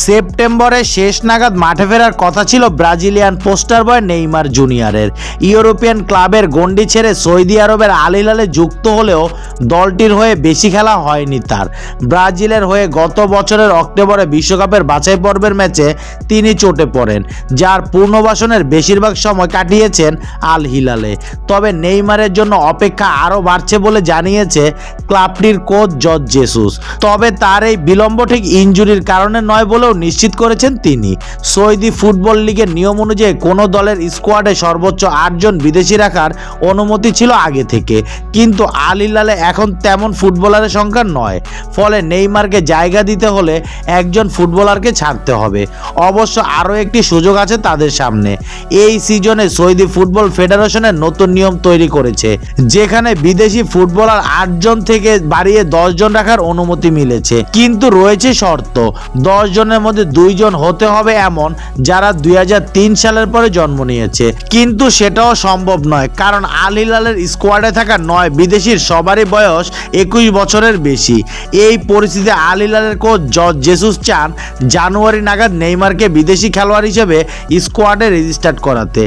সেপ্টেম্বরের শেষ নাগাদ মাঠে ফেরার কথা ছিল ব্রাজিলিয়ান পোস্টার বয় নেইমার জুনিয়রের। ইউরোপিয়ান ক্লাবের গণ্ডি ছেড়ে সৌদি আরবের আল হিলালে যুক্ত হলেও দলটির হয়ে বেশি খেলা হয়নি তার। ব্রাজিলের হয়ে গত বছরের অক্টোবরে বিশ্বকাপের বাছাই পর্বের ম্যাচে তিনি চোটে পড়েন, যার পুনর্বাসনের বেশিরভাগ সময় কাটিয়েছেন আল হিলালে। তবে নেইমারের জন্য অপেক্ষা আরও বাড়ছে বলে জানিয়েছে ক্লাবটির কোচ জর্জ জেসুস। তবে তার এই বিলম্ব ঠিক ইনজুরির কারণে নয় বলেও নিশ্চিত করেছেন তিনি। সৌদি ফুটবল লিগের নিয়ম অনুযায়ী কোনো দলের স্কোয়াডে সর্বোচ্চ 8 জন বিদেশি রাখার অনুমতি ছিল আগে থেকে, কিন্তু আল হিলালে এখন তেমন ফুটবলারের সংখ্যা নয়। ফলে নেইমারকে জায়গা দিতে হলে একজন ফুটবলারকে ছাড়তে হবে। অবশ্য আরও একটি সুযোগ আছে তাদের সামনে। এই সিজনে সৌদি ফুটবল ফেডারেশনের নতুন নিয়ম তৈরি করেছে, যেখানে বিদেশি ফুটবলার 8 জন থেকে বাড়িয়ে 10 জন রাখার অনুমতি মিলেছে। কিন্তু রয়েছে শর্ত, 10 জনের মধ্যে 2 জন হতে হবে এমন যারা 2003 সালের পরে জন্ম নিয়েছে। কিন্তু সেটাও সম্ভব নয়, কারণ আল হিলালের স্কোয়াডে থাকা 9 বিদেশির সবারই বয়স 21 বছরের বেশি। এই পরিস্থিতিতে আল হিলালের কোচ জর্জ জেসুস চান জানুয়ারি নাগাদ নেইমারকে বিদেশি খেলোয়াড় হিসেবে স্কোয়াডে রেজিস্টার্ড করাতে।